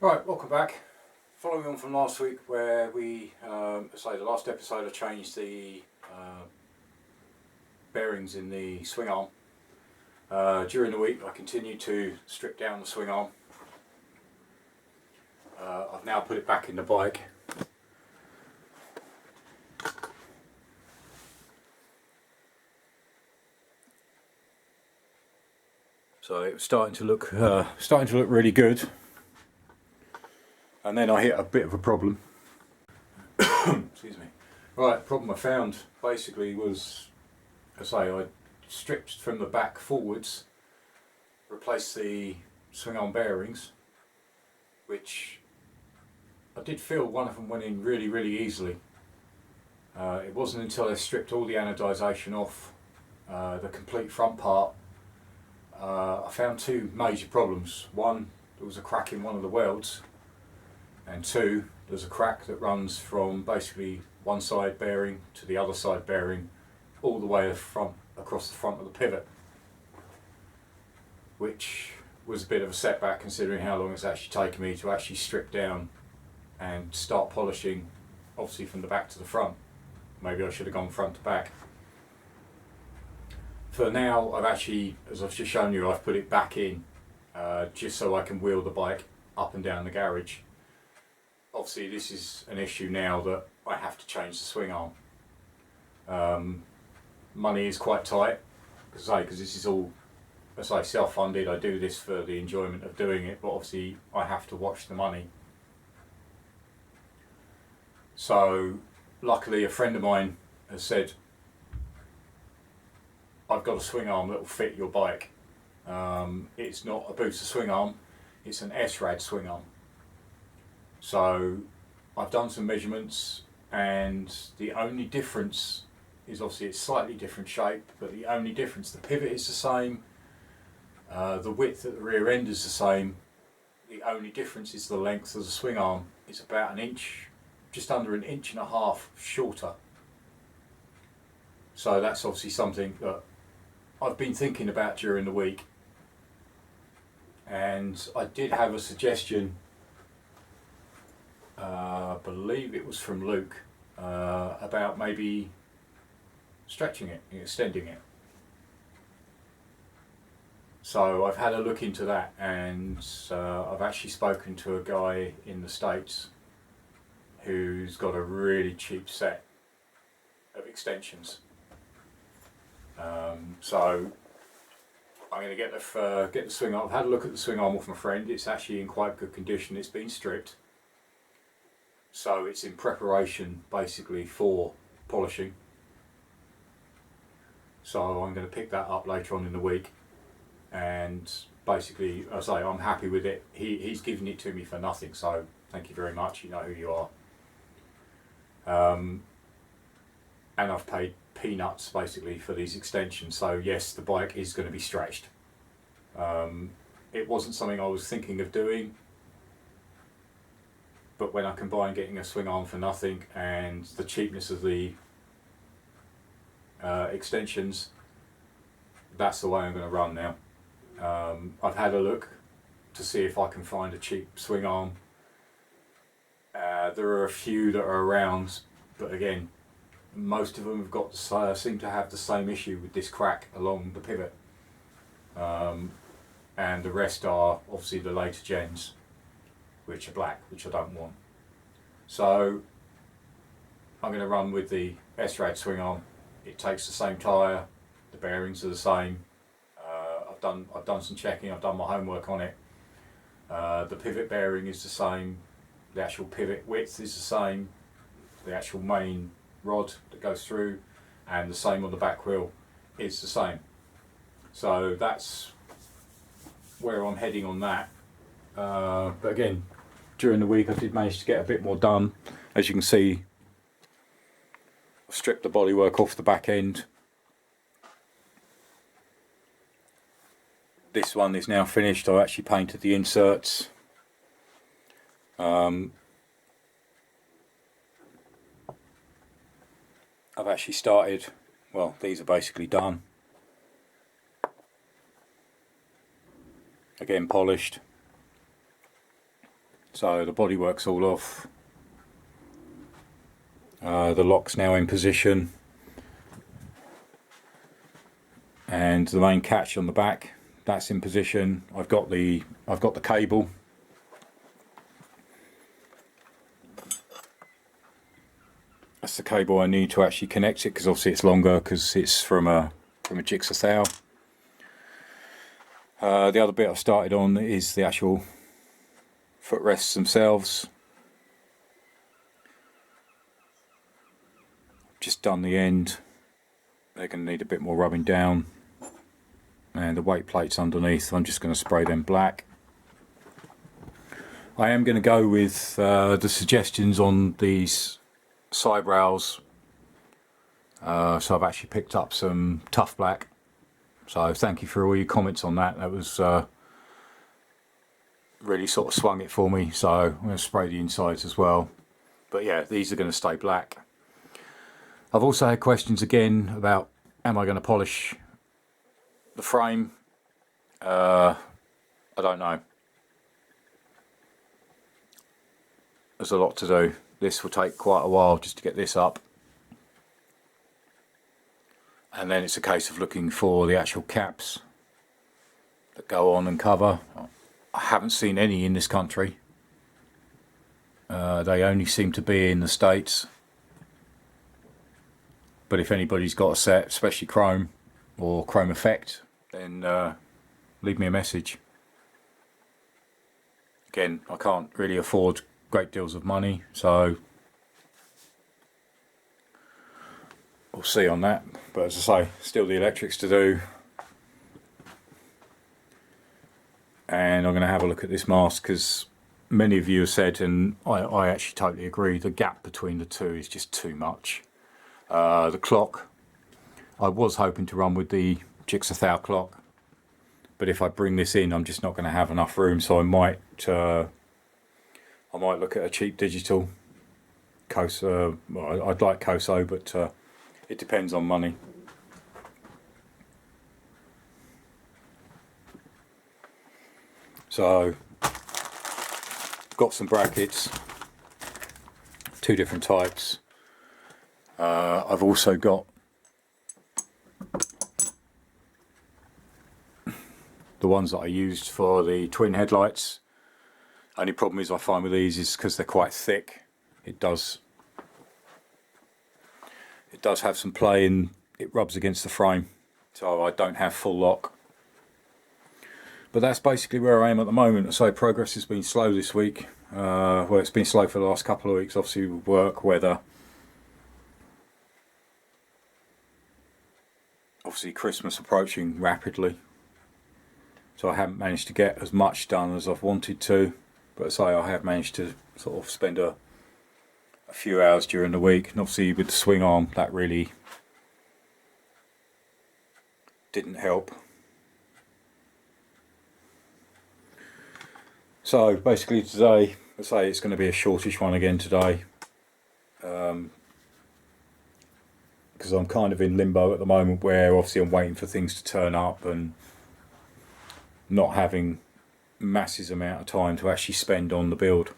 Right, welcome back. Following on from last week where we, the last episode I changed the bearings in the swing arm. During the week I continued to strip down the swing arm. I've now put it back in the bike. So it was starting to look really good. And then I hit a bit of a problem. Excuse me. Right, the problem I found basically was, I stripped from the back forwards, replaced the swing arm bearings, which I did feel one of them went in really easily. It wasn't until I stripped all the anodisation off the complete front part, I found two major problems. One, there was a crack in one of the welds, and two, there's a crack that runs from basically one side bearing to the other side bearing all the way across the front of the pivot, which was a bit of a setback considering how long it's actually taken me to actually strip down and start polishing, obviously from the back to the front. Maybe I should have gone front to back. For now, I've actually, as I've just shown you, I've put it back in just so I can wheel the bike up and down the garage. Obviously this is an issue now that I have to change the swing arm. Money is quite tight, because this is all, self-funded. I do this for the enjoyment of doing it, but obviously I have to watch the money. So luckily a friend of mine has said, I've got a swing arm that will fit your bike. It's not a booster swing arm, it's an S-Rad swing arm. So I've done some measurements, and the only difference is obviously it's slightly different shape, but the only difference, the pivot is the same, the width at the rear end is the same. The only difference is the length of the swing arm. It's about an inch, just under an inch and a half shorter. So that's obviously something that I've been thinking about during the week, and I did have a suggestion, I believe it was from Luke, about maybe stretching it, extending it. So I've had a look into that, and I've actually spoken to a guy in the States who's got a really cheap set of extensions. So I'm going to get the swing arm. I've had a look at the swing arm off my friend. It's actually in quite good condition. It's been stripped, so it's in preparation basically for polishing. So I'm going to pick that up later on in the week, and basically, as I say, I'm happy with it. He's given it to me for nothing, so thank you very much. You know who you are. And I've paid peanuts basically for these extensions. So yes, the bike is going to be stretched. It wasn't something I was thinking of doing, but when I combine getting a swing arm for nothing and the cheapness of the extensions, that's the way I'm going to run now. I've had a look to see if I can find a cheap swing arm. There are a few that are around, but again, most of them have got seem to have the same issue with this crack along the pivot, and the rest are obviously the later gens, which are black, which I don't want. So I'm going to run with the S-Rad swing arm. It takes the same tyre, the bearings are the same. I've done some checking, I've done my homework on it. The pivot bearing is the same, the actual pivot width is the same, the actual main rod that goes through, and the same on the back wheel is the same. So that's where I'm heading on that. But again, during the week I did manage to get a bit more done. As you can see, I've stripped the bodywork off the back end. This one is now finished. I've actually painted the inserts. I've actually started, well, these are basically done. Again, polished. So the bodywork's all off. The lock's now in position, and the main catch on the back, that's in position. I've got the cable. That's the cable I need to actually connect it, because obviously it's longer because it's from a Jigsaw thou. The other bit I've started on is the actual footrests themselves. Just done the end. They're going to need a bit more rubbing down, and the weight plates underneath, I'm just going to spray them black. I am going to go with the suggestions on these side rails, so I've actually picked up some tough black, so thank you for all your comments on that. That was really sort of swung it for me, so I'm going to spray the insides as well. But yeah, these are going to stay black. I've also had questions again about, am I going to polish the frame? I don't know. There's a lot to do. This will take quite a while just to get this up, and then it's a case of looking for the actual caps that go on and cover. I haven't seen any in this country. They only seem to be in the States. But if anybody's got a set, especially chrome or chrome effect, then leave me a message. Again, I can't really afford great deals of money, so we'll see on that. But as I say, still the electrics to do, and I'm going to have a look at this mask, because many of you have said, and I actually totally agree, the gap between the two is just too much. The clock, I was hoping to run with the Jigsaw thou clock, but if I bring this in, I'm just not going to have enough room, so I might look at a cheap digital Koso. Well, I'd like Koso, but it depends on money. So, got some brackets, two different types. I've also got the ones that I used for the twin headlights. Only problem is I find with these is because they're quite thick, it does have some play and it rubs against the frame, so I don't have full lock. But that's basically where I am at the moment. So progress has been slow this week. Well, it's been slow for the last couple of weeks, obviously with work, weather. Obviously Christmas approaching rapidly, so I haven't managed to get as much done as I've wanted to, but as I say, I have managed to sort of spend a few hours during the week, and obviously with the swing arm that really didn't help. So basically today, I say it's going to be a shortish one again today, because I'm kind of in limbo at the moment, where obviously I'm waiting for things to turn up and not having masses amount of time to actually spend on the build.